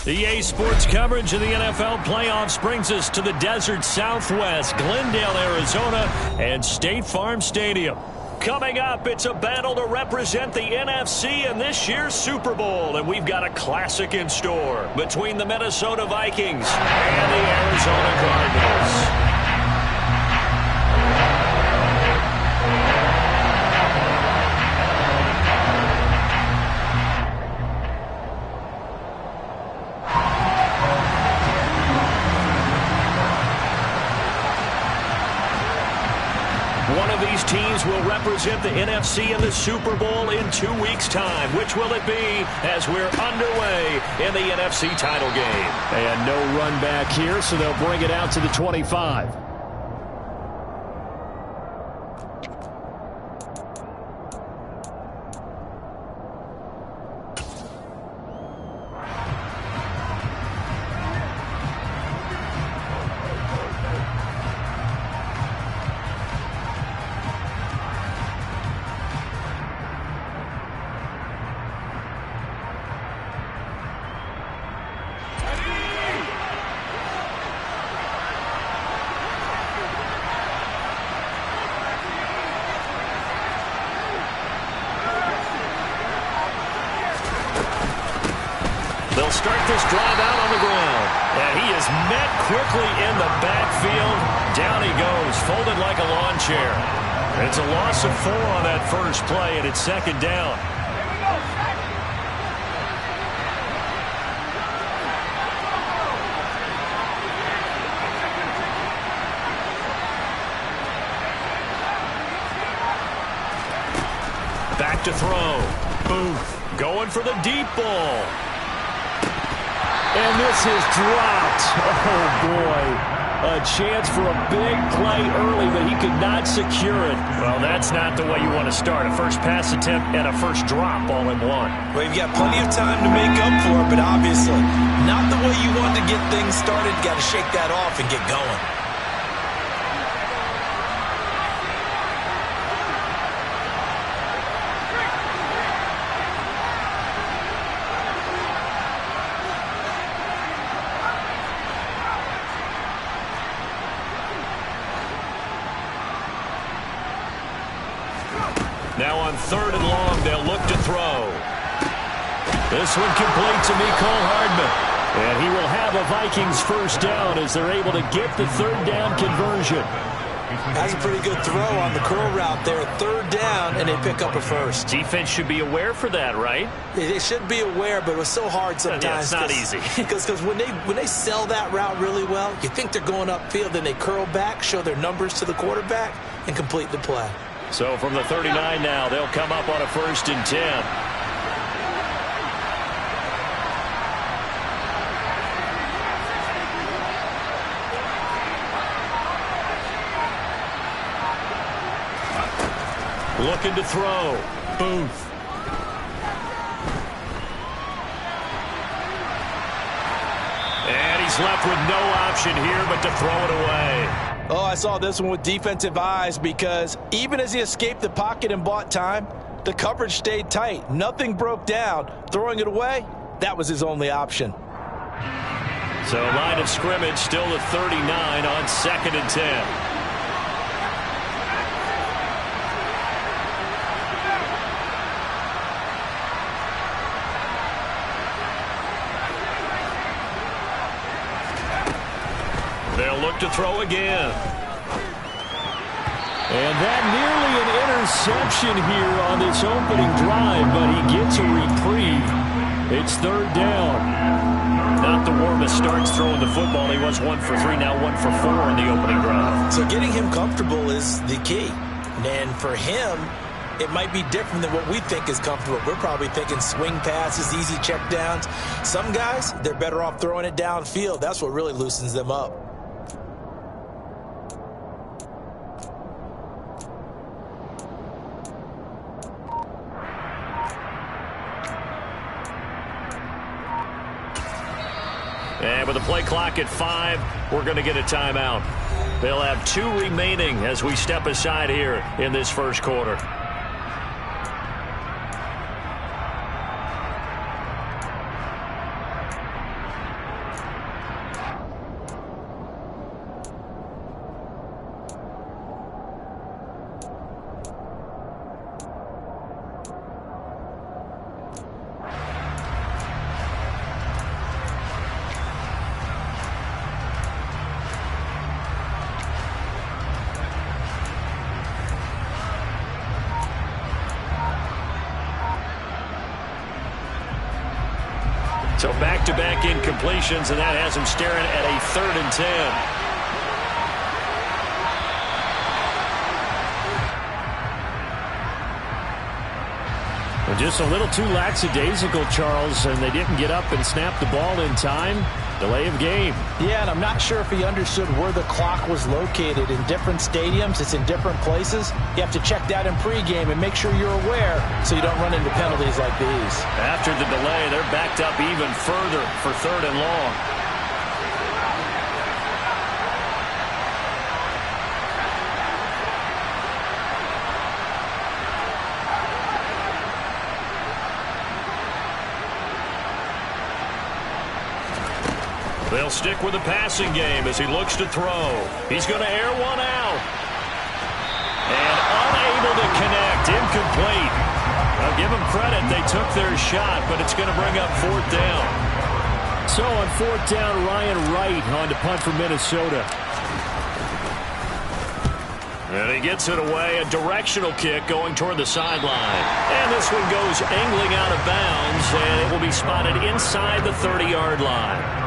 EA Sports coverage of the NFL playoffs brings us to the desert Southwest, Glendale, Arizona, and State Farm Stadium. Coming up, it's a battle to represent the NFC in this year's Super Bowl, and we've got a classic in store between the Minnesota Vikings and the Arizona Cardinals. One of these teams will represent the NFC in the Super Bowl in 2 weeks' time. Which will it be as we're underway in the NFC title game? And no run back here, so they'll bring it out to the 25. They'll start this drive out on the ground. And he is met quickly in the backfield. Down he goes, folded like a lawn chair. It's a loss of 4 on that first play, and it's second down. Back to throw. Booth going for the deep ball. And this is dropped. Oh, boy. A chance for a big play early, but he could not secure it. Well, that's not the way you want to start. A first pass attempt and a first drop all in one. Well, you've got plenty of time to make up for it, but obviously not the way you want to get things started. Got to shake that off and get going. Now on 3rd and long, they'll look to throw. This one complete to Mecole Hardman. And he will have a Vikings first down as they're able to get the 3rd down conversion. That's a pretty good throw on the curl route there. 3rd down, and they pick up a first. Defense should be aware for that, right? They should be aware, but it was so hard sometimes. Yeah, it's not easy. Because when they sell that route really well, you think they're going upfield, then they curl back, show their numbers to the quarterback, and complete the play. So from the 39 now, they'll come up on a 1st and 10. Looking to throw. Booth. And he's left with no option here but to throw it away. Oh, I saw this one with defensive eyes because even as he escaped the pocket and bought time, the coverage stayed tight. Nothing broke down. Throwing it away, that was his only option. So line of scrimmage still at 39 on 2nd and 10. They'll look to throw again. And that nearly an interception here on this opening drive, but he gets a reprieve. It's 3rd down. Not the warmest starts throwing the football. He was 1 for 3, now 1 for 4 in the opening drive. So getting him comfortable is the key. And for him, it might be different than what we think is comfortable. We're probably thinking swing passes, easy checkdowns. Some guys, they're better off throwing it downfield. That's what really loosens them up. And with the play clock at 5, we're going to get a timeout. They'll have 2 remaining as we step aside here in this first quarter. So back-to-back incompletions, and that has him staring at a 3rd and 10. Just a little too lackadaisical, Charles, and they didn't get up and snap the ball in time. Delay of game. Yeah, and I'm not sure if he understood where the clock was located. In different stadiums, it's in different places. You have to check that in pregame and make sure you're aware so you don't run into penalties like these. After the delay, they're backed up even further for 3rd and long. They'll stick with the passing game as he looks to throw. He's going to air one out. And unable to connect. Incomplete. I'll give them credit. They took their shot, but it's going to bring up 4th down. So on 4th down, Ryan Wright on to punt for Minnesota. And he gets it away. A directional kick going toward the sideline. And this one goes angling out of bounds, and it will be spotted inside the 30-yard line.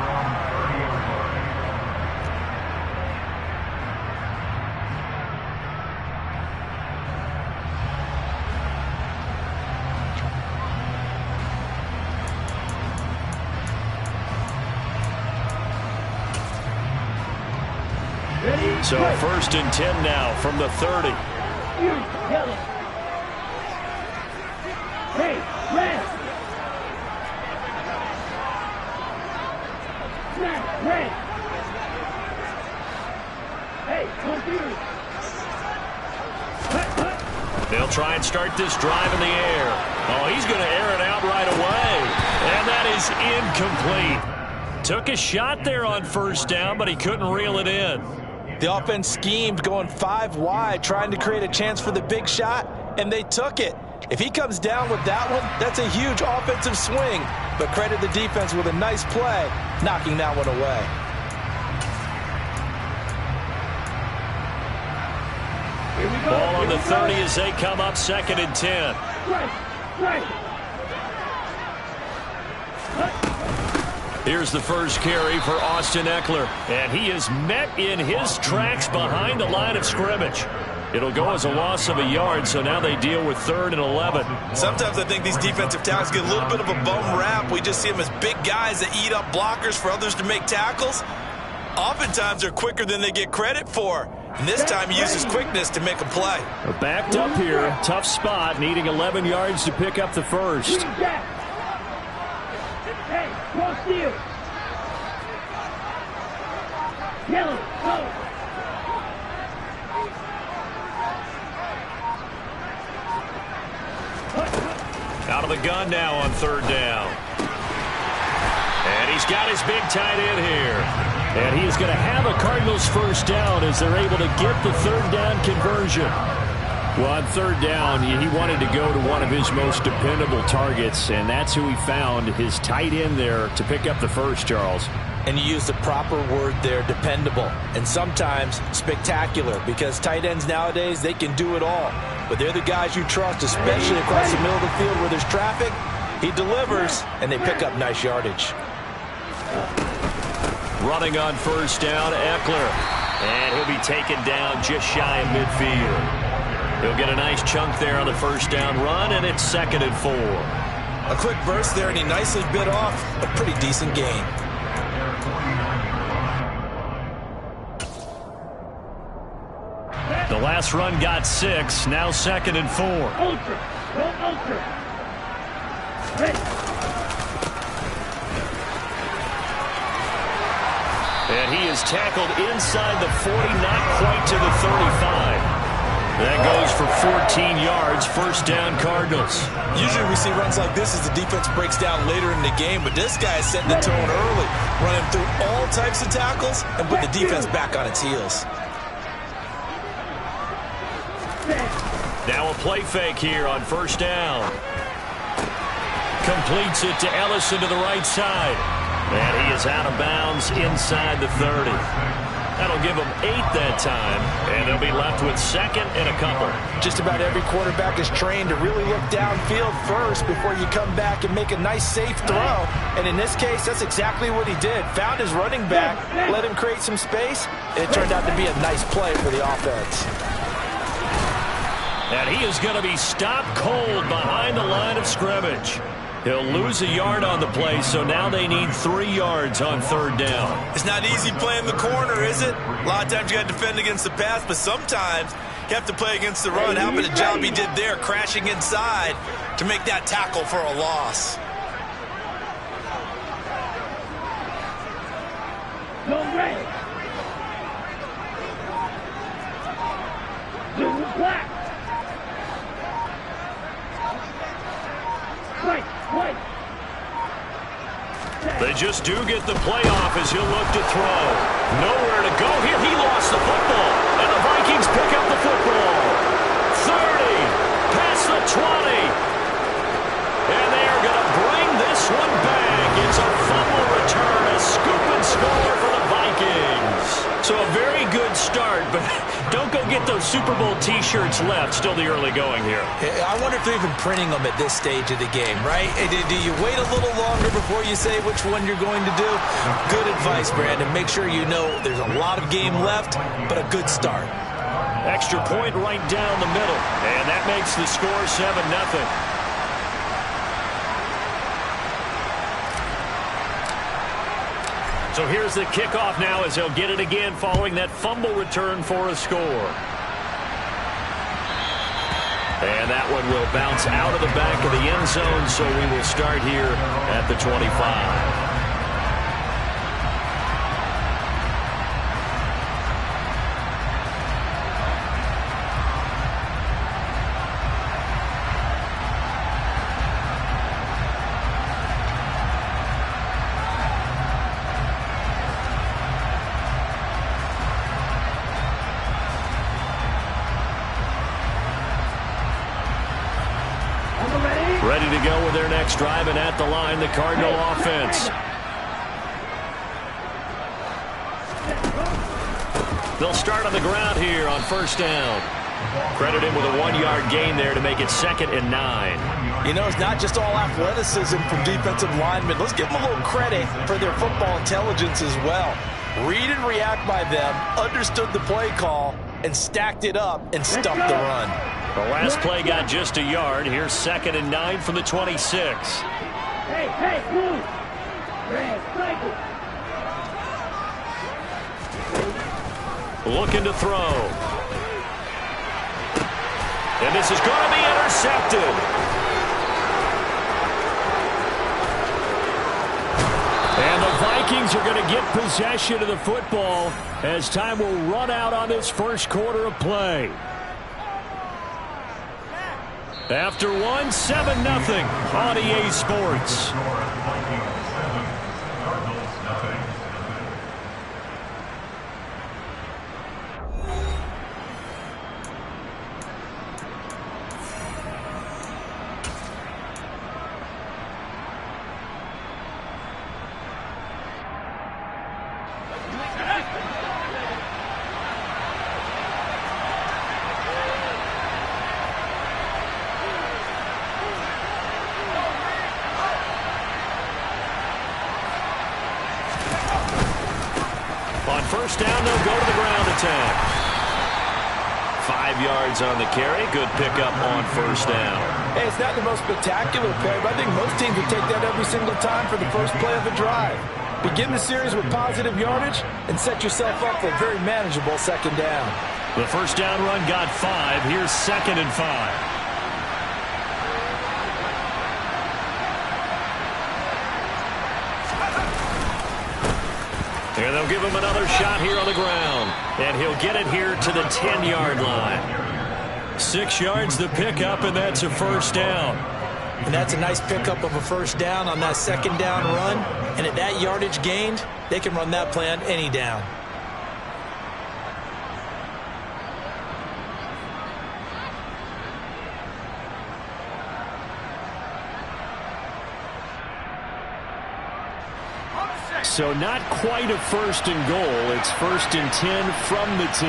So 1st and 10 now from the 30. They'll try and start this drive in the air. Oh, he's going to air it out right away. And that is incomplete. Took a shot there on 1st down, but he couldn't reel it in. The offense schemed going 5 wide, trying to create a chance for the big shot, and they took it. If he comes down with that one, that's a huge offensive swing. But credit the defense with a nice play, knocking that one away. Ball on the 30 as they come up 2nd and 10. Here's the first carry for Austin Eckler. And he is met in his tracks behind the line of scrimmage. It'll go as a loss of a yard, so now they deal with 3rd and 11. Sometimes I think these defensive tackles get a little bit of a bum rap. We just see them as big guys that eat up blockers for others to make tackles. Oftentimes they're quicker than they get credit for. And this time he uses quickness to make a play. Backed up here, tough spot, needing 11 yards to pick up the first. Hey, go steal. Yellow, go. Out of the gun now on 3rd down. And he's got his big tight end here. And he is going to have a Cardinals first down as they're able to get the 3rd down conversion. Well, on 3rd down, he wanted to go to one of his most dependable targets, and that's who he found, his tight end there, to pick up the first, Charles. And you use the proper word there, dependable, and sometimes spectacular, because tight ends nowadays, they can do it all. But they're the guys you trust, especially across the middle of the field where there's traffic. He delivers, and they pick up nice yardage. Running on 1st down, Eckler. And he'll be taken down just shy of midfield. He'll get a nice chunk there on the 1st down run, and it's 2nd and 4. A quick burst there, and he nicely bit off a pretty decent gain. The last run got 6, now 2nd and 4. Ultra, go ultra. Ready. And he is tackled inside the 40, not quite to the 35. That goes for 14 yards, 1st down Cardinals. Usually we see runs like this as the defense breaks down later in the game, but this guy is setting the tone early, running through all types of tackles and put the defense back on its heels. Now a play fake here on 1st down. Completes it to Ellison to the right side. And he is out of bounds inside the 30. That'll give them 8 that time, and they'll be left with second and a couple. Just about every quarterback is trained to really look downfield first before you come back and make a nice, safe throw. And in this case, that's exactly what he did. Found his running back, let him create some space, and it turned out to be a nice play for the offense. And he is going to be stopped cold behind the line of scrimmage. He'll lose a yard on the play, so now they need 3 yards on third down. It's not easy playing the corner, is it? A lot of times you got to defend against the pass, but sometimes you have to play against the run. How about the job he did there, crashing inside to make that tackle for a loss? Zone ready. Zone black. White. They just do get the playoff as he'll look to throw. Nowhere to go here. He lost the football. And the Vikings pick up the football. 30. Past the 20. And they are going to bring this one back. It's a fumble return. A scoop and score for the Vikings. So a very good start, but don't go get those Super Bowl T-shirts left. Still the early going here. I wonder if they're even printing them at this stage of the game, right? Do you wait a little longer before you say which one you're going to do? Good advice, Brandon. Make sure you know there's a lot of game left, but a good start. Extra point right down the middle, and that makes the score 7-0. So here's the kickoff now as he'll get it again following that fumble return for a score. And that one will bounce out of the back of the end zone, so we will start here at the 25. Ready to go with their next drive, and at the line, the Cardinal offense. They'll start on the ground here on first down. Credit him with a 1-yard gain there to make it 2nd and 9. You know, it's not just all athleticism from defensive linemen. Let's give them a little credit for their football intelligence as well. Read and react by them, understood the play call, and stacked it up and stuffed the run. The last play got just a yard. Here's 2nd and 9 from the 26. Hey, move. Red, cycle. Looking to throw. And this is going to be intercepted. And the Vikings are going to get possession of the football as time will run out on this first quarter of play. After 7-0 on EA Sports. On first down, they'll go to the ground attack. 5 yards on the carry. Good pickup on first down. Hey, it's not the most spectacular play, but I think most teams would take that every single time for the first play of the drive. Begin the series with positive yardage and set yourself up for a very manageable 2nd down. The first down run got 5. Here's 2nd and 5. And they'll give him another shot here on the ground. And he'll get it here to the 10-yard line. 6 yards the pickup, and that's a first down. And that's a nice pickup of a first down on that 2nd down run. And at that yardage gained, they can run that play on any down. On the set. So not quite a 1st and goal. It's 1st and 10 from the 10.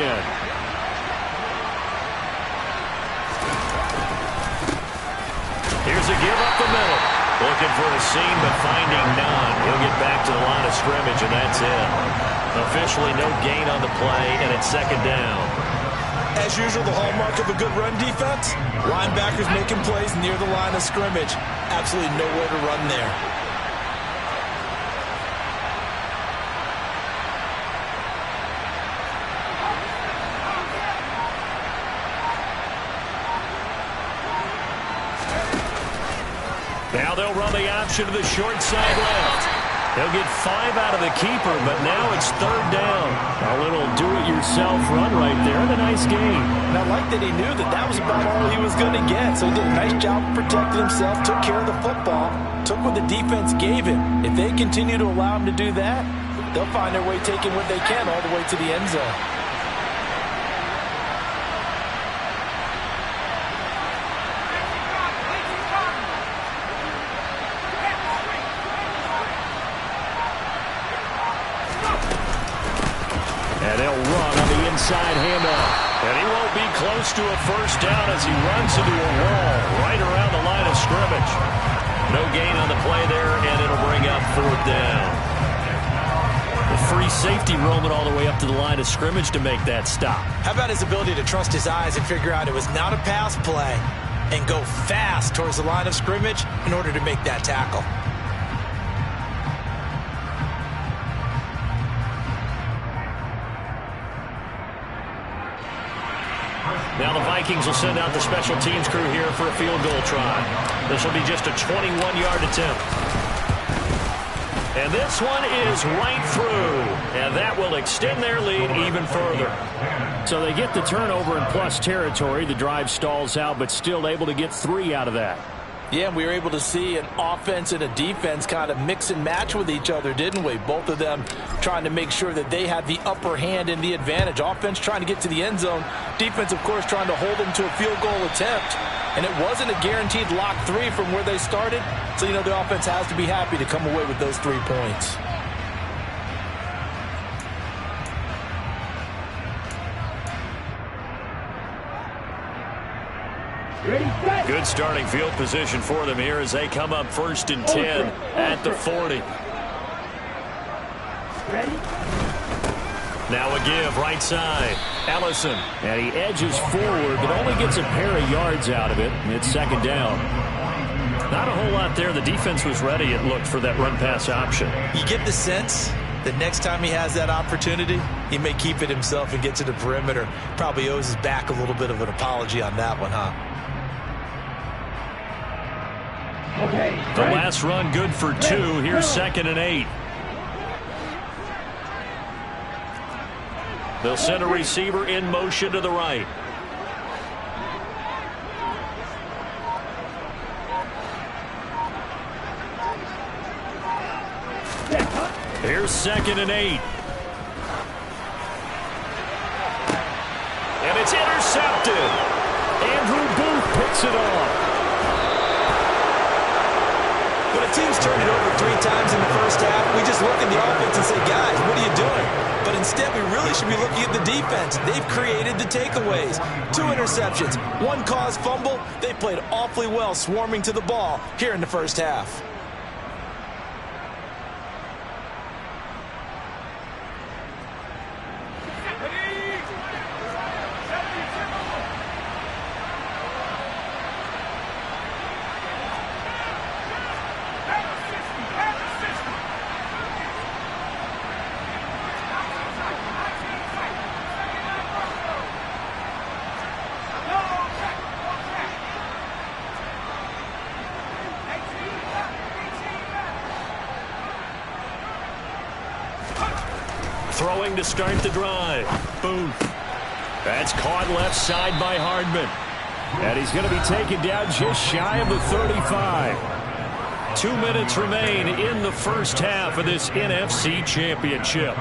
Here's a give up the middle. Looking for a seam, but finding none. He'll get back to the line of scrimmage, and that's it. Officially no gain on the play, and it's 2nd down. As usual, the hallmark of a good run defense, linebackers making plays near the line of scrimmage. Absolutely nowhere to run there. Now they'll run the option to the short side left. They'll get 5 out of the keeper, but now it's 3rd down. A little do-it-yourself run right there, and a nice gain. And I like that he knew that that was about all he was going to get, so he did a nice job of protecting himself, took care of the football, took what the defense gave him. If they continue to allow him to do that, they'll find their way taking what they can all the way to the end zone. Inside handoff. And he won't be close to a 1st down as he runs into a wall right around the line of scrimmage. No gain on the play there, and it'll bring up 4th down. The free safety roaming all the way up to the line of scrimmage to make that stop. How about his ability to trust his eyes and figure out it was not a pass play and go fast towards the line of scrimmage in order to make that tackle? Now the Vikings will send out the special teams crew here for a field goal try. This will be just a 21-yard attempt. And this one is right through. And that will extend their lead even further. So they get the turnover in plus territory. The drive stalls out, but still able to get 3 out of that. Yeah, we were able to see an offense and a defense kind of mix and match with each other, didn't we? Both of them trying to make sure that they had the upper hand and the advantage. Offense trying to get to the end zone. Defense, of course, trying to hold them to a field goal attempt. And it wasn't a guaranteed lock 3 from where they started. So, you know, the offense has to be happy to come away with those 3 points. Good starting field position for them here as they come up 1st and 10 at the 40. Now a give right side. Ellison. And he edges forward, but only gets a pair of yards out of it. It's 2nd down. Not a whole lot there. The defense was ready, it looked, for that run-pass option. You get the sense that next time he has that opportunity, he may keep it himself and get to the perimeter. Probably owes his back a little bit of an apology on that one, huh? The last run good for 2. Here's 2nd and 8. They'll send a receiver in motion to the right. Here's 2nd and 8. And it's intercepted. Andrew Booth picks it off. When a team's turned it over 3 times in the first half, we just look at the offense and say, guys, what are you doing? But instead, we really should be looking at the defense. They've created the takeaways. 2 interceptions, 1 caused fumble. They played awfully well swarming to the ball here in the first half. Throwing to start the drive. Booth. That's caught left side by Hardman. And he's going to be taken down just shy of the 35. 2 minutes remain in the first half of this NFC Championship.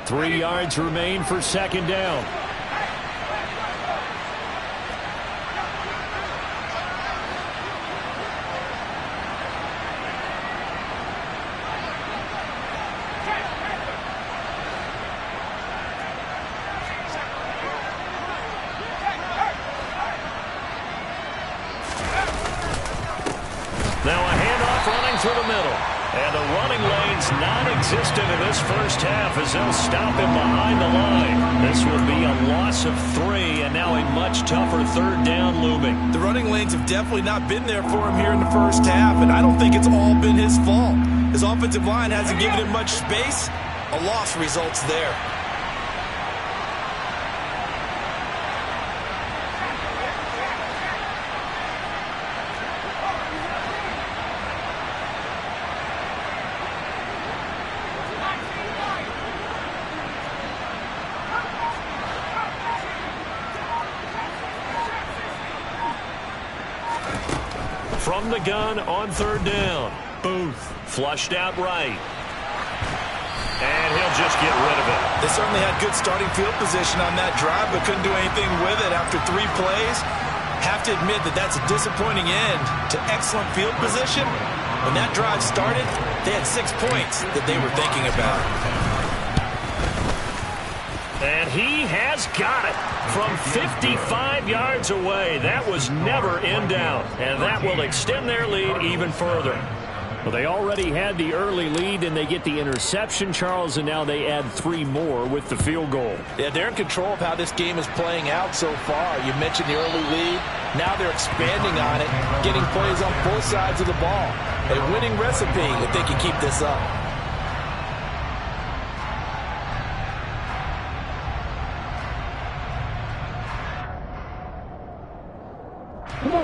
Three yards remain for 2nd down. for the middle. And the running lane's non-existent in this first half as they'll stop him behind the line. This will be a loss of 3, and now a much tougher third down looming. The running lanes have definitely not been there for him here in the first half, and I don't think it's all been his fault. His offensive line hasn't given him much space. A loss results there. From the gun on third down. Booth flushed out right. And he'll just get rid of it. They certainly had good starting field position on that drive, but couldn't do anything with it after 3 plays. Have to admit that that's a disappointing end to excellent field position. When that drive started, they had 6 points that they were thinking about. And he has got it from 55 yards away. That was never in doubt, and that will extend their lead even further. Well, they already had the early lead, and they get the interception, Charles, and now they add 3 more with the field goal. Yeah, they're in control of how this game is playing out so far. You mentioned the early lead. Now they're expanding on it, getting plays on both sides of the ball. A winning recipe if they can keep this up.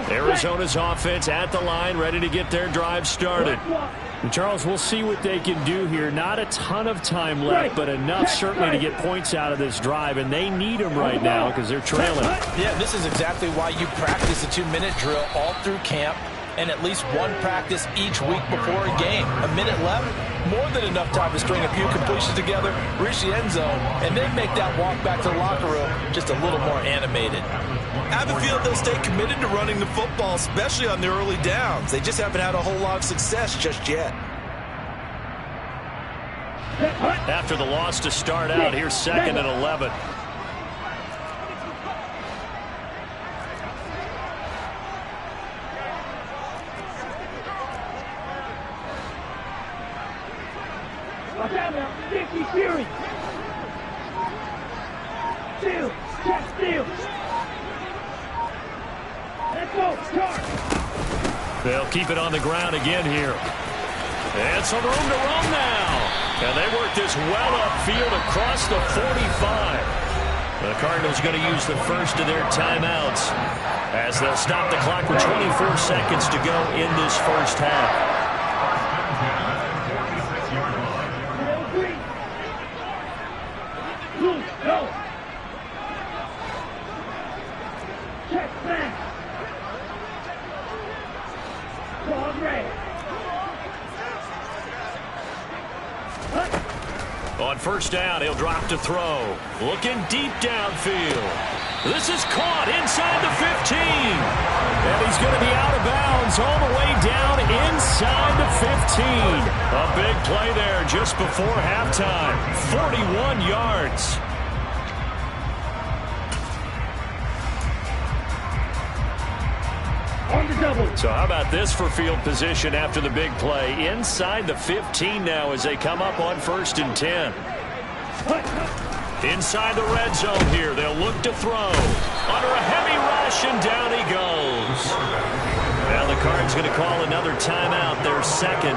Arizona's offense at the line, ready to get their drive started. And Charles, we'll see what they can do here. Not a ton of time left, but enough certainly to get points out of this drive, and they need them right now because they're trailing. Yeah, this is exactly why you practice a 2-minute drill all through camp and at least one practice each week before a game. A minute left, more than enough time to string a few completions together, reach the end zone, and then make that walk back to the locker room just a little more animated. I have a feeling they'll stay committed to running the football, especially on their early downs. They just haven't had a whole lot of success just yet. After the loss to start out, here's 2nd and 11. Watch out now, 50 series. Steal, check, steal. Let's go, charge. They'll keep it on the ground again here. And some room to run now. And they work this well upfield across the 45. The Cardinals going to use the first of their timeouts as they'll stop the clock with 24 seconds to go in this first half. Go. Check back. Ball ready. On first down, he'll drop to throw. Looking deep downfield. This is caught inside the 15. And he's going to be out of bounds all the way down inside the 15. A big play there just before halftime. 41 yards. On the double. So how about this for field position after the big play? Inside the 15 now as they come up on 1st and 10. Inside the red zone here. They'll look to throw. Under a heavy rush, and down he goes. Now the Cards going to call another timeout, their 2nd,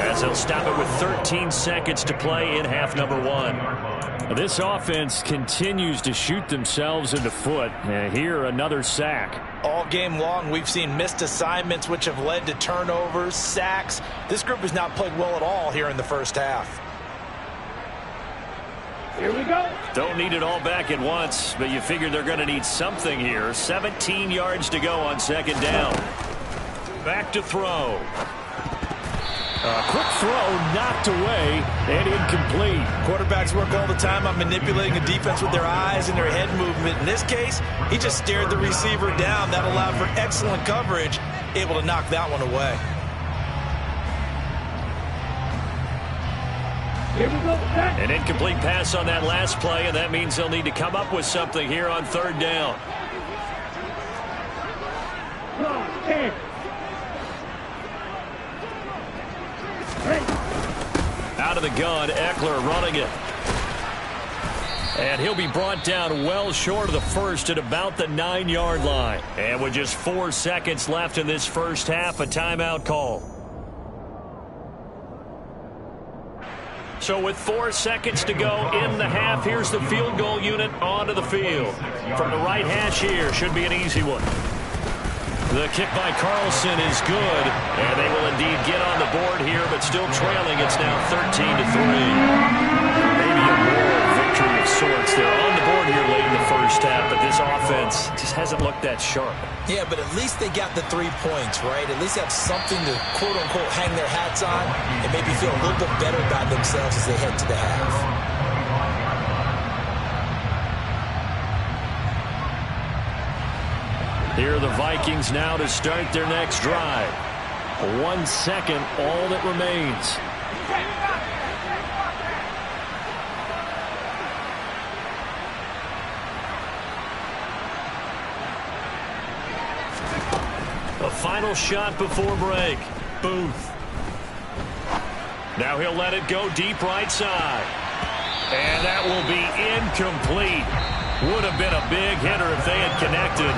as they'll stop it with 13 seconds to play in half number 1. This offense continues to shoot themselves in the foot. Here, another sack. All game long, we've seen missed assignments, which have led to turnovers, sacks. This group has not played well at all here in the first half. Here we go. Don't need it all back at once, but you figure they're going to need something here. 17 yards to go on 2nd down. Back to throw. A quick throw knocked away and incomplete. Quarterbacks work all the time on manipulating the defense with their eyes and their head movement. In this case, he just stared the receiver down. That allowed for excellent coverage, able to knock that one away. Here we go. Back. An incomplete pass on that last play, and that means they'll need to come up with something here on 3rd down. Out of the gun, Eckler running it. And he'll be brought down well short of the first at about the 9-yard line. And with just 4 seconds left in this first half, a timeout call. So with 4 seconds to go in the half, here's the field goal unit onto the field. From the right hash here, should be an easy one. The kick by Carlson is good, and they will indeed get on the board here, but still trailing. It's now 13-3. Maybe a moral victory of sorts. They're on the board here late in the first half, but this offense just hasn't looked that sharp. Yeah, but at least they got the 3 points, right? At least have something to, quote-unquote, hang their hats on and maybe feel a little bit better about themselves as they head to the half. Here are the Vikings now to start their next drive. 1 second, all that remains. A final shot before break. Booth. Now he'll let it go deep right side. And that will be incomplete. Would have been a big hitter if they had connected.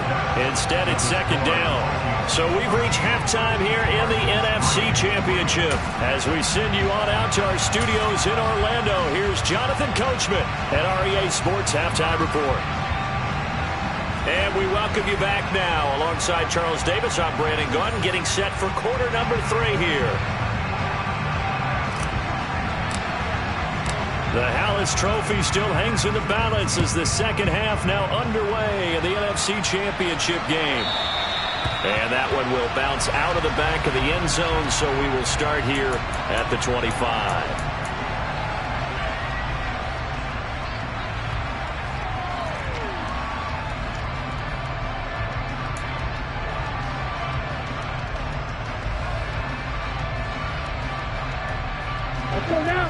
Instead, it's second down. So we've reached halftime here in the NFC Championship. As we send you on out to our studios in Orlando, here's Jonathan Coachman at REA Sports Halftime Report. And we welcome you back now. Alongside Charles Davis, I'm Brandon Gunn, getting set for quarter number 3 here. The Hallis Trophy still hangs in the balance as the second half now underway in the NFC Championship game. And that one will bounce out of the back of the end zone, so we will start here at the 25.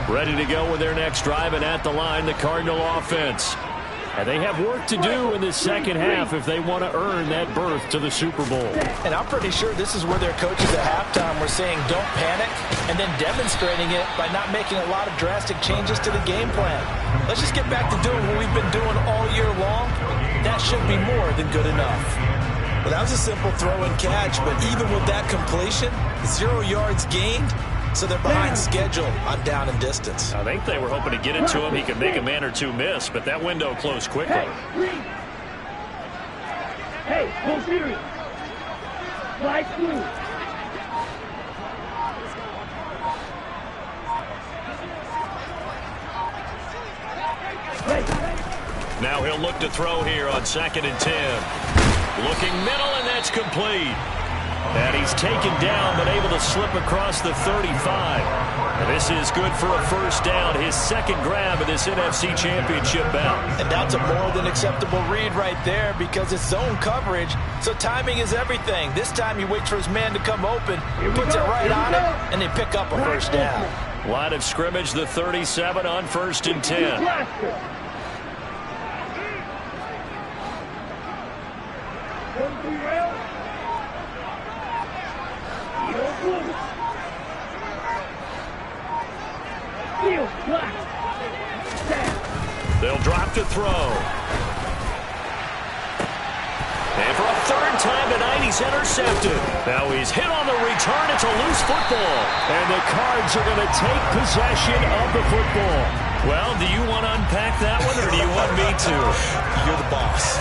Ready to go with their next drive, and at the line, the Cardinal offense. And they have work to do in this second half if they want to earn that berth to the Super Bowl. And I'm pretty sure this is where their coaches at halftime were saying don't panic, and then demonstrating it by not making a lot of drastic changes to the game plan. Let's just get back to doing what we've been doing all year long. That should be more than good enough. Well, that was a simple throw and catch, but even with that completion, 0 yards gained. So they're behind schedule on down and distance. I think they were hoping to get it to him. He could make a man or two miss, but that window closed quickly. Hey, go serious. Fly through. Now he'll look to throw here on 2nd and 10. Looking middle, and that's complete. And he's taken down, but able to slip across the 35. And this is good for a first down, his second grab of this NFC Championship bout. And that's a more than acceptable read right there because it's zone coverage, so timing is everything. This time he waits for his man to come open, puts it right on him, and they pick up a first down. Line of scrimmage, the 37 on 1st and 10. They'll drop to throw. And for a third time tonight, he's intercepted. Now he's hit on the return. It's a loose football. And the Cards are going to take possession of the football. Well, do you want to unpack that one, or do you want me to? You're the boss.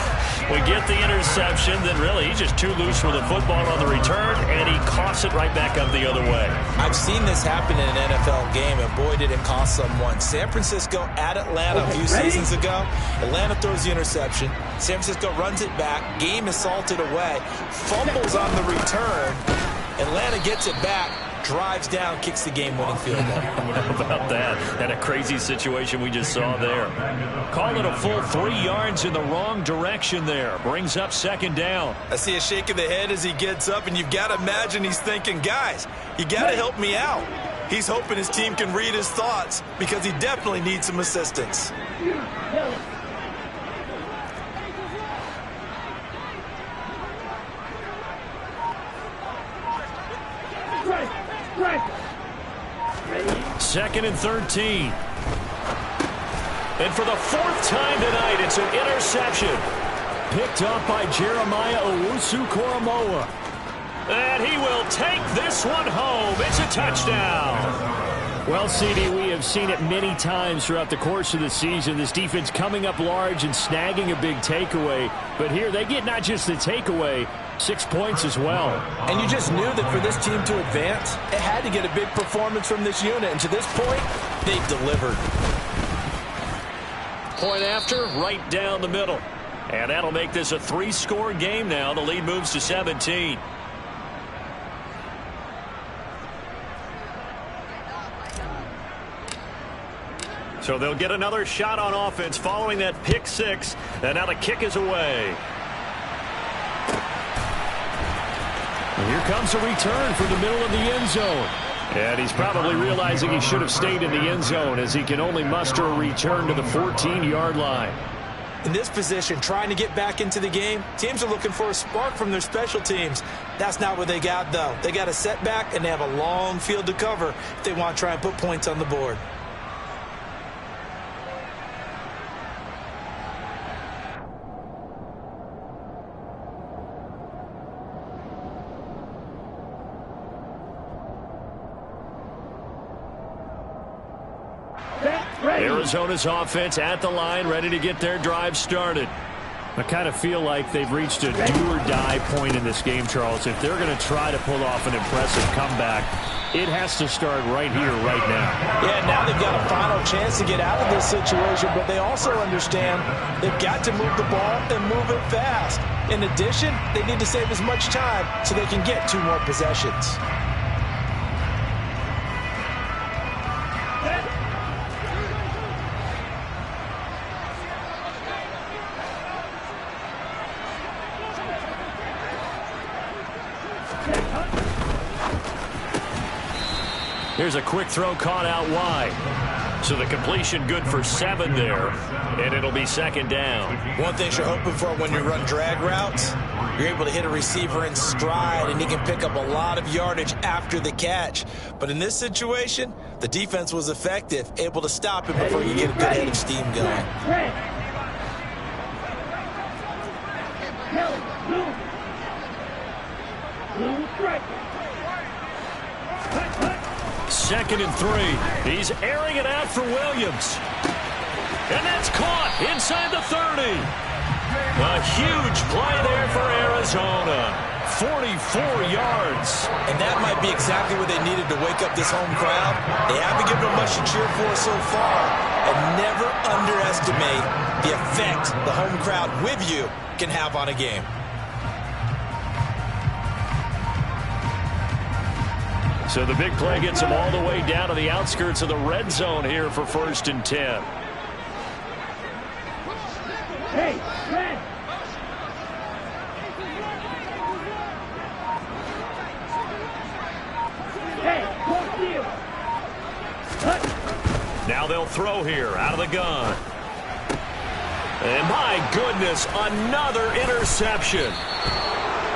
We get the interception, then really he's just too loose with the football on the return, and he coughs it right back up the other way. I've seen this happen in an NFL game, and boy, did it cost someone. San Francisco at Atlanta a few seasons ago. Atlanta throws the interception. San Francisco runs it back. Game is salted away. Fumbles on the return. Atlanta gets it back. Drives down, kicks the game-winning field goal. How about that? And a crazy situation we just saw there. Call it a full 3 yards in the wrong direction there. Brings up second down. I see a shake of the head as he gets up, and you've got to imagine he's thinking, guys, you got to help me out. He's hoping his team can read his thoughts because he definitely needs some assistance. 2nd and 13. And for the 4th time tonight, it's an interception. Picked up by Jeremiah Owusu-Koramoah. And he will take this one home. It's a touchdown. Well, CD, we have seen it many times throughout the course of the season. This defense coming up large and snagging a big takeaway. But here they get not just the takeaway, 6 points as well. And you just knew that for this team to advance, it had to get a big performance from this unit. And to this point, they've delivered. Point after, right down the middle. And that'll make this a 3-score game now. The lead moves to 17. So they'll get another shot on offense following that pick 6. And now the kick is away. And here comes a return from the middle of the end zone. And he's probably realizing he should have stayed in the end zone as he can only muster a return to the 14-yard line. In this position, trying to get back into the game, teams are looking for a spark from their special teams. That's not what they got, though. They got a setback, and they have a long field to cover if they want to try and put points on the board. Arizona's offense at the line, ready to get their drive started. I kind of feel like they've reached a do-or-die point in this game, Charles. If they're going to try to pull off an impressive comeback, it has to start right here, right now. Yeah, now they've got a final chance to get out of this situation, but they also understand they've got to move the ball and move it fast. In addition, they need to save as much time so they can get 2 more possessions. Here's a quick throw caught out wide. So the completion good for 7 there, and it'll be 2nd down. One thing you're hoping for when you run drag routes, you're able to hit a receiver in stride, and he can pick up a lot of yardage after the catch. But in this situation, the defense was effective, able to stop him before you get a good head of steam going. 2nd and 3. He's airing it out for Williams. And that's caught inside the 30. A huge play there for Arizona. 44 yards. And that might be exactly what they needed to wake up this home crowd. They haven't given them much to cheer for so far. And never underestimate the effect the home crowd with you can have on a game. So the big play gets him all the way down to the outskirts of the red zone here for 1st and 10. Hey, man. Hey, now they'll throw here out of the gun. And my goodness, another interception.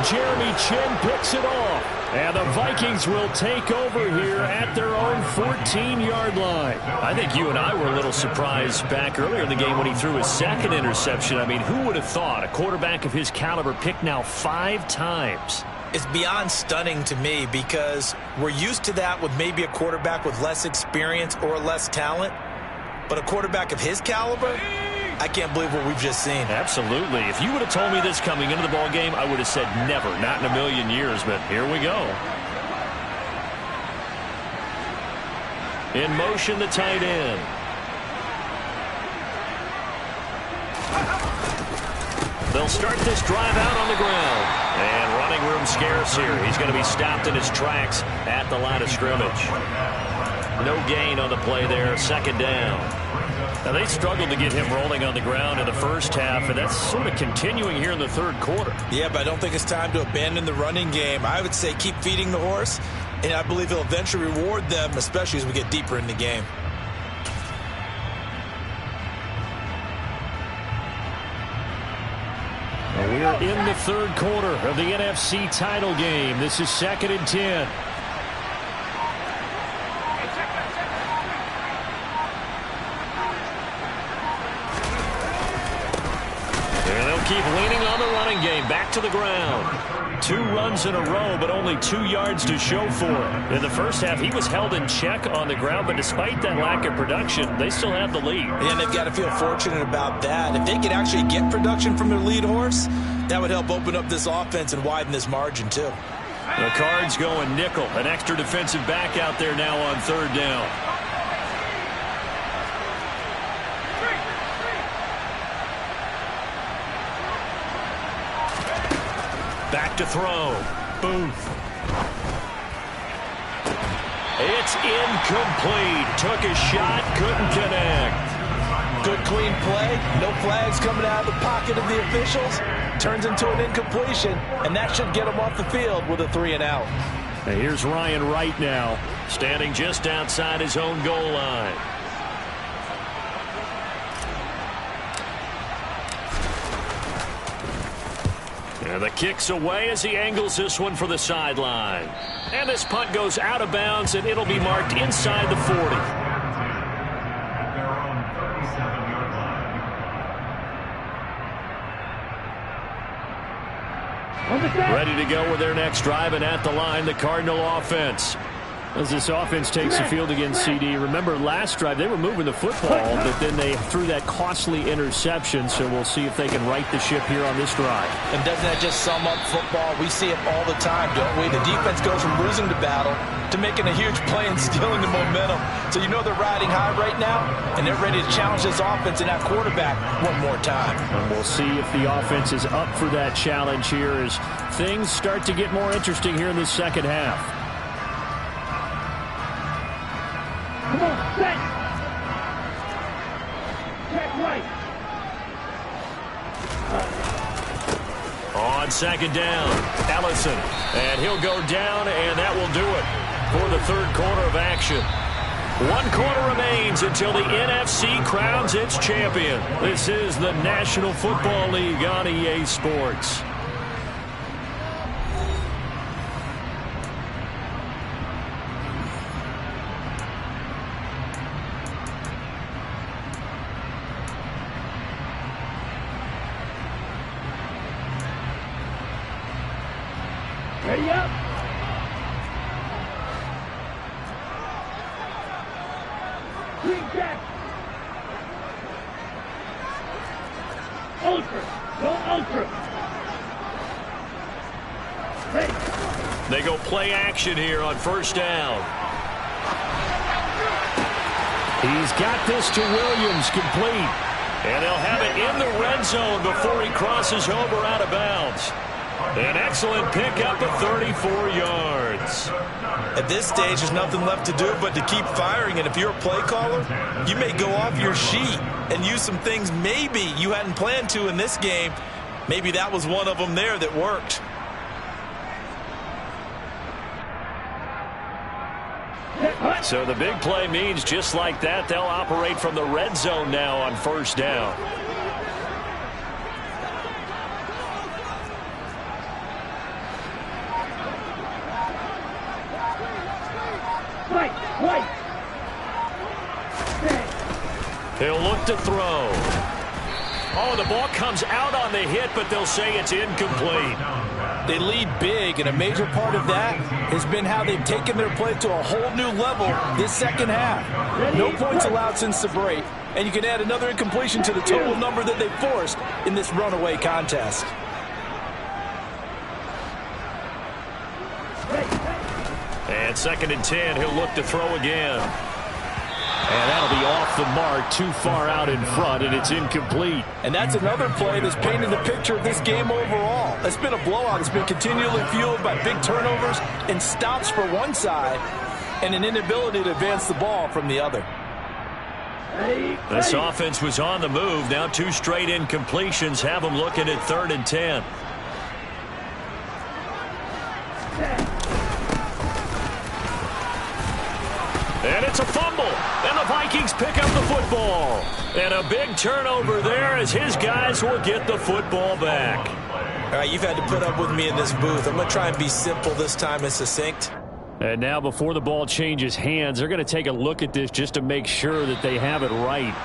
Jeremy Chin picks it off. And the Vikings will take over here at their own 14-yard line. I think you and I were a little surprised back earlier in the game when he threw his 2nd interception. I mean, who would have thought a quarterback of his caliber picked now 5 times? It's beyond stunning to me because we're used to that with maybe a quarterback with less experience or less talent. But a quarterback of his caliber, I can't believe what we've just seen. Absolutely. If you would have told me this coming into the ball game, I would have said never, not in a million years, but here we go. In motion, the tight end. They'll start this drive out on the ground. And running room scarce here. He's going to be stopped in his tracks at the line of scrimmage. No gain on the play there, 2nd down. Now, they struggled to get him rolling on the ground in the first half, and that's sort of continuing here in the 3rd quarter. Yeah, but I don't think it's time to abandon the running game. I would say keep feeding the horse, and I believe he'll eventually reward them, especially as we get deeper in the game. We are in the 3rd quarter of the NFC title game. This is 2nd and 10. keep leaning on the running game. Back to the ground. 2 runs in a row, but only 2 yards to show for it. In the first half, he was held in check on the ground, but despite that lack of production, they still have the lead. And they've got to feel fortunate about that. If they could actually get production from their lead horse, that would help open up this offense and widen this margin, too. The Cards going nickel. An extra defensive back out there now on 3rd down. Back to throw. Booth. It's incomplete. Took a shot, couldn't connect. Good, clean play. No flags coming out of the pocket of the officials. Turns into an incompletion, and that should get him off the field with a 3-and-out. And here's Ryan Wright now, standing just outside his own goal line. And the kick's away as he angles this one for the sideline. And this punt goes out of bounds, and it'll be marked inside the 40. Ready to go with their next drive, and at the line, the Cardinal offense. As this offense takes the field against CD, remember last drive they were moving the football, but then they threw that costly interception, so we'll see if they can right the ship here on this drive. And doesn't that just sum up football? We see it all the time, don't we? The defense goes from losing the battle to making a huge play and stealing the momentum. So you know they're riding high right now, and they're ready to challenge this offense and that quarterback one more time. And we'll see if the offense is up for that challenge here as things start to get more interesting here in the second half. Come on, set. Check right. On 2nd down, Ellison. And he'll go down, and that will do it for the 3rd quarter of action. 1 quarter remains until the NFC crowns its champion. This is the National Football League on EA Sports. Ready up. Green back. Ultra. Go ultra. Ready. They go play action here on 1st down. He's got this to Williams, complete. And they'll have it in the red zone before he crosses over out of bounds. An excellent pickup of 34 yards. At this stage, there's nothing left to do but to keep firing. And if you're a play caller, you may go off your sheet and use some things maybe you hadn't planned to in this game. Maybe that was one of them there that worked. So the big play means just like that, they'll operate from the red zone now on 1st down. He'll look to throw. Oh, the ball comes out on the hit, but they'll say it's incomplete. They lead big, and a major part of that has been how they've taken their play to a whole new level this second half. No points allowed since the break, and you can add another incompletion to the total number that they forced in this runaway contest. And 2nd and 10, he'll look to throw again. And that'll be off the mark, too far out in front, and it's incomplete. And that's another play that's painted the picture of this game overall. It's been a blowout. It's been continually fueled by big turnovers and stops for one side and an inability to advance the ball from the other. This offense was on the move. Now 2 straight incompletions have them looking at 3rd and 10. And it's a fumble. And the Vikings pick up the football. And a big turnover there as his guys will get the football back. All right, you've had to put up with me in this booth. I'm going to try and be simple this time and succinct. And now before the ball changes hands, they're going to take a look at this just to make sure that they have it right.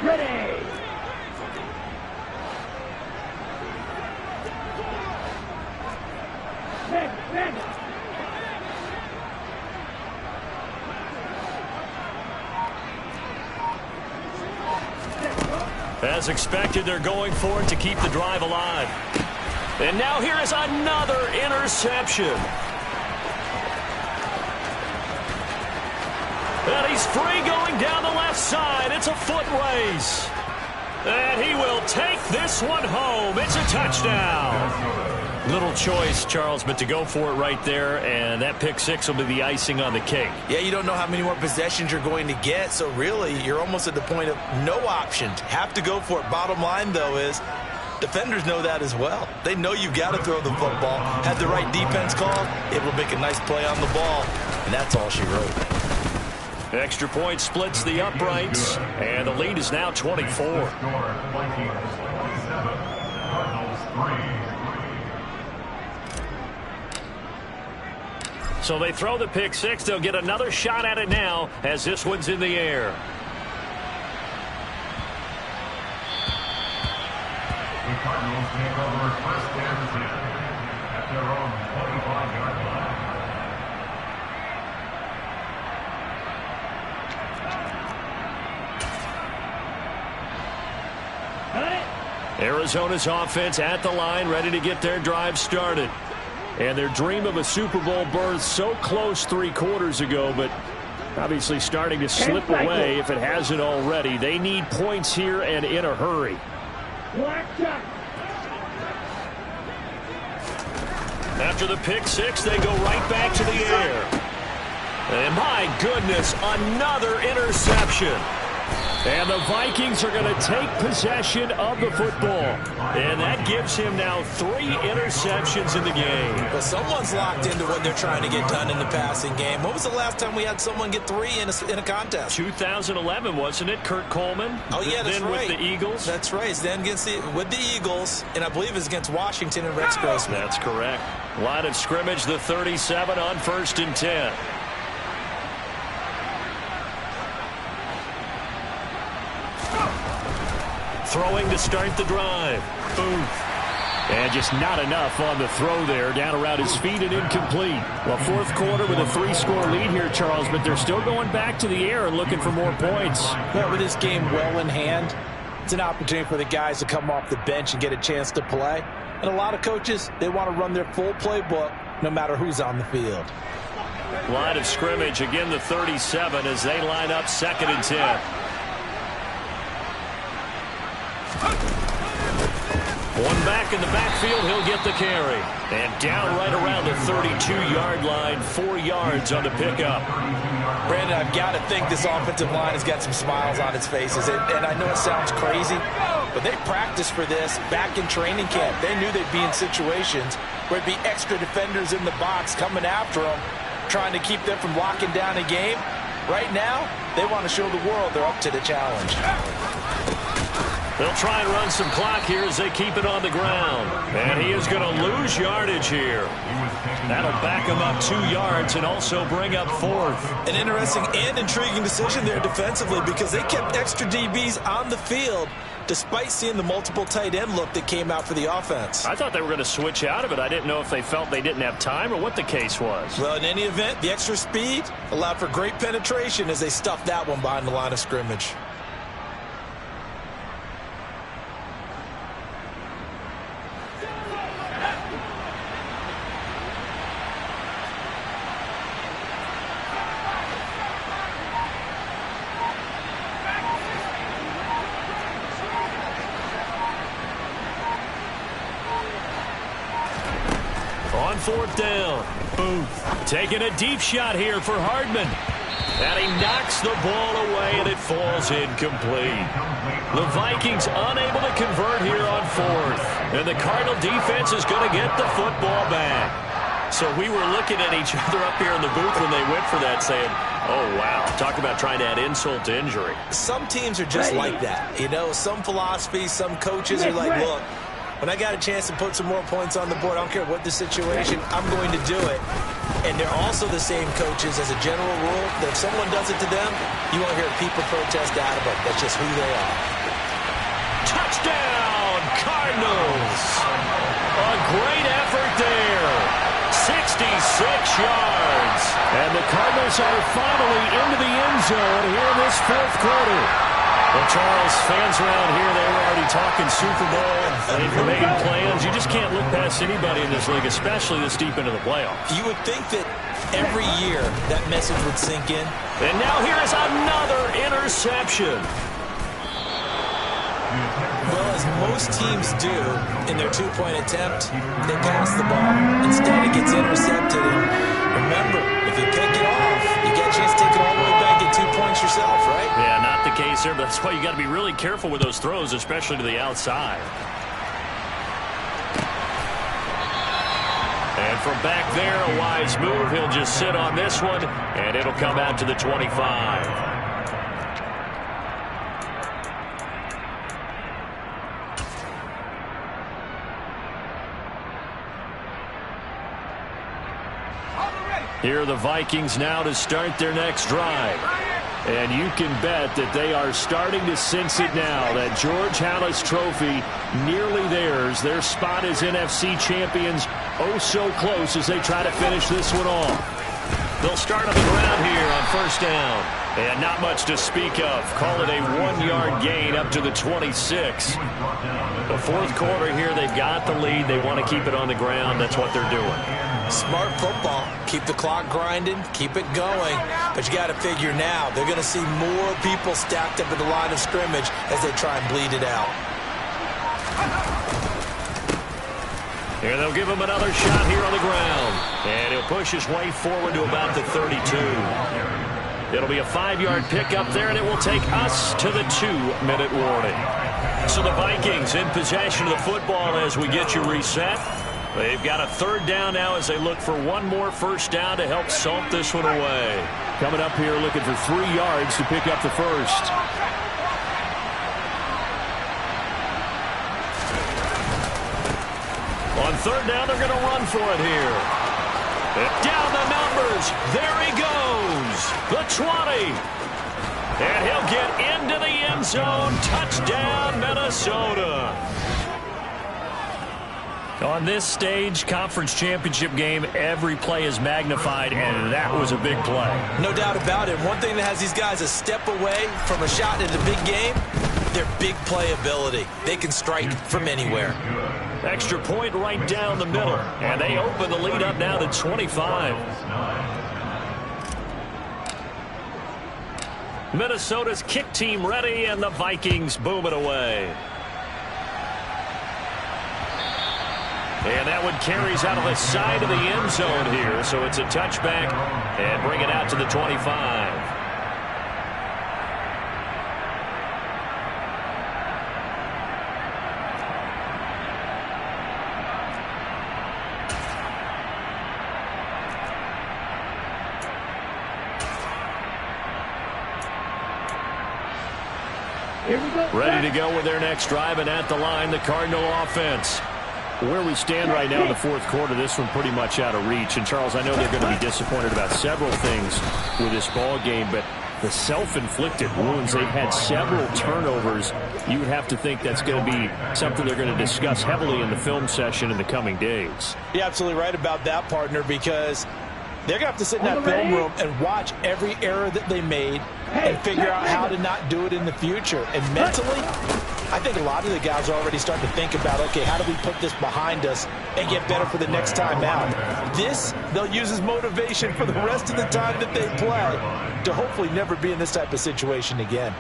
Ready. Next. As expected, they're going for it to keep the drive alive. And now here is another interception. And he's free going down the left side. It's a foot race. And he will take this one home. It's a touchdown. Little choice, Charles, but to go for it right there, and that pick six will be the icing on the cake. Yeah, you don't know how many more possessions you're going to get, so really you're almost at the point of no options. Have to go for it. Bottom line, though, is defenders know that as well. They know you've got to throw the football. Had the right defense called, it will make a nice play on the ball, and that's all she wrote. Extra point splits the uprights, and the lead is now 24. So they throw the pick six. They'll get another shot at it now as this one's in the air. The Cardinals take over first and 10 at their own 25-yard line. Arizona's offense at the line, ready to get their drive started. And their dream of a Super Bowl berth so close 3 quarters ago, but obviously starting to slip away if it hasn't already. They need points here and in a hurry. After the pick six, they go right back to the air. And my goodness, another interception. And the Vikings are going to take possession of the football. And that gives him now 3 interceptions in the game. Well, someone's locked into what they're trying to get done in the passing game. When was the last time we had someone get 3 in a contest? 2011, wasn't it? Kurt Coleman? Oh, yeah, that's then right. With the Eagles? That's right. Then with the Eagles, and I believe it's against Washington and Rex Grossman. That's correct. Line of scrimmage, the 37 on 1st and 10. Throwing to start the drive. Booth. And just not enough on the throw there. Down around his feet and incomplete. Well, 4th quarter with a 3-score lead here, Charles, but they're still going back to the air and looking for more points. Yeah, with this game well in hand, it's an opportunity for the guys to come off the bench and get a chance to play. And a lot of coaches, they want to run their full playbook no matter who's on the field. Line of scrimmage, again the 37 as they line up 2nd and 10. One back in the backfield, he'll get the carry. And down right around the 32-yard line, 4 yards on the pickup. Brandon, I've got to think this offensive line has got some smiles on its faces. And I know it sounds crazy, but they practiced for this back in training camp. They knew they'd be in situations where it'd be extra defenders in the box coming after them, trying to keep them from locking down a game. Right now, they want to show the world they're up to the challenge. They'll try and run some clock here as they keep it on the ground. And he is going to lose yardage here. That'll back him up 2 yards and also bring up 4th. An interesting and intriguing decision there defensively because they kept extra DBs on the field despite seeing the multiple tight end look that came out for the offense. I thought they were going to switch out of it. I didn't know if they felt they didn't have time or what the case was. Well, in any event, the extra speed allowed for great penetration as they stuffed that one behind the line of scrimmage. On 4th down, Booth taking a deep shot here for Hardman. And he knocks the ball away, and it falls incomplete. The Vikings unable to convert here on 4th. And the Cardinal defense is going to get the football back. So we were looking at each other up here in the booth when they went for that, saying, oh, wow, talk about trying to add insult to injury. Some teams are just like that. You know, some philosophies, some coaches are like, look, when I got a chance to put some more points on the board, I don't care what the situation, I'm going to do it. And they're also the same coaches as a general rule that if someone does it to them, you won't hear people protest out of it. That's just who they are. Touchdown, Cardinals. A great effort there. 66 yards. And the Cardinals are finally into the end zone here in this fourth quarter. Well, Charles, fans around here, they were already talking Super Bowl. They've made plans. You just can't look past anybody in this league, especially this deep into the playoffs. You would think that every year that message would sink in. And now here is another interception. Well, as most teams do in their two-point attempt, they pass the ball. Instead, it gets intercepted. And remember, if you pick it off, you get a chance to take it all the way back and 2 points yourself, right? Yeah, not the case there, but that's why you got to be really careful with those throws, especially to the outside. And from back there, a wise move. He'll just sit on this one, and it'll come out to the 25. Here are the Vikings now to start their next drive. And you can bet that they are starting to sense it now. That George Halas trophy nearly theirs. Their spot as NFC champions oh so close as they try to finish this one off. They'll start on the ground here on first down. And not much to speak of. Call it a 1-yard gain up to the 26. The fourth quarter here, they've got the lead. They want to keep it on the ground. That's what they're doing. Smart football. Keep the clock grinding. Keep it going. But you got to figure now, they're going to see more people stacked up at the line of scrimmage as they try and bleed it out. Here they'll give him another shot here on the ground. And he'll push his way forward to about the 32. It'll be a 5-yard pickup there, and it will take us to the 2-minute warning. So the Vikings in possession of the football as we get you reset. They've got a third down now as they look for one more first down to help salt this one away. Coming up here looking for 3 yards to pick up the first. On third down, they're going to run for it here. Down the numbers. There he goes. The 20. And he'll get into the end zone. Touchdown, Minnesota. On this stage, conference championship game, every play is magnified, and that was a big play. No doubt about it. One thing that has these guys a step away from a shot in a big game, their big play ability. They can strike from anywhere. Extra point right down the middle, and they open the lead up now to 25. Minnesota's kick team ready, and the Vikings boom it away. And that one carries out of the side of the end zone here, so it's a touchback and bring it out to the 25. Ready to go with their next drive, and at the line, the Cardinal offense. Where we stand right now in the fourth quarter, this one pretty much out of reach. And, Charles, I know they're going to be disappointed about several things with this ball game, but the self-inflicted wounds, they've had several turnovers. You would have to think that's going to be something they're going to discuss heavily in the film session in the coming days. You're absolutely right about that, partner, because they're going to have to sit in that film room and watch every error that they made and figure out how to not do it in the future. And mentally, I think a lot of the guys are already starting to think about, okay, how do we put this behind us and get better for the next time out? This, they'll use as motivation for the rest of the time that they play to hopefully never be in this type of situation again.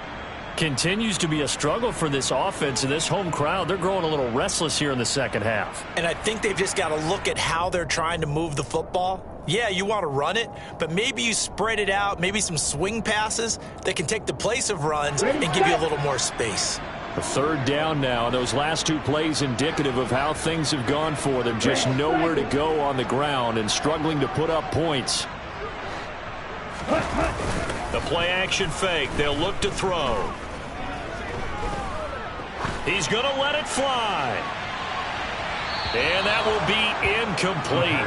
Continues to be a struggle for this offense and this home crowd. They're growing a little restless here in the second half. And I think they've just got to look at how they're trying to move the football. Yeah, you want to run it, but maybe you spread it out, maybe some swing passes that can take the place of runs and give you a little more space. A third down now. Those last two plays indicative of how things have gone for them. Just nowhere to go on the ground and struggling to put up points. The play action fake. They'll look to throw. He's going to let it fly. And that will be incomplete.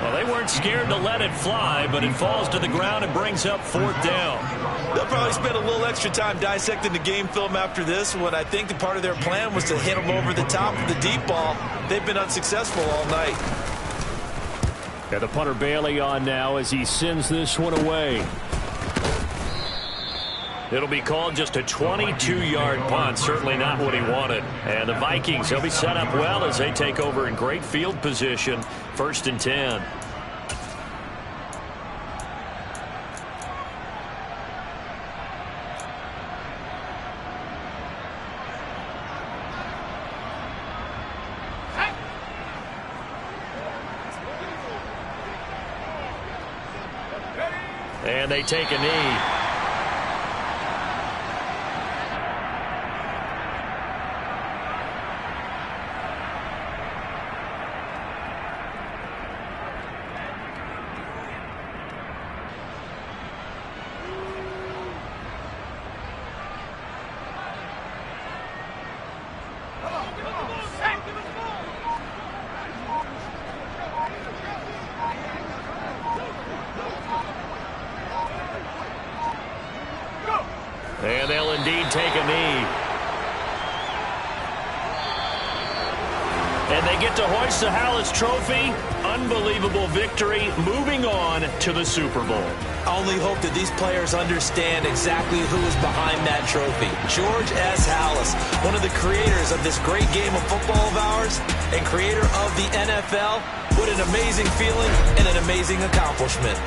Well, they weren't scared to let it fly, but it falls to the ground and brings up 4th down. They'll probably spend a little extra time dissecting the game film after this one. I think the part of their plan was to hit them over the top of the deep ball. They've been unsuccessful all night. Got the punter Bailey on now as he sends this one away. It'll be called just a 22-yard punt. Certainly not what he wanted. And the Vikings, they'll be set up well as they take over in great field position. 1st and 10. And they take a knee. And they'll indeed take a knee. And they get to hoist the Hallis Trophy. Unbelievable victory. Moving on to the Super Bowl. I only hope that these players understand exactly who is behind that trophy. George S. Hallis, one of the creators of this great game of football of ours and creator of the NFL. What an amazing feeling and an amazing accomplishment.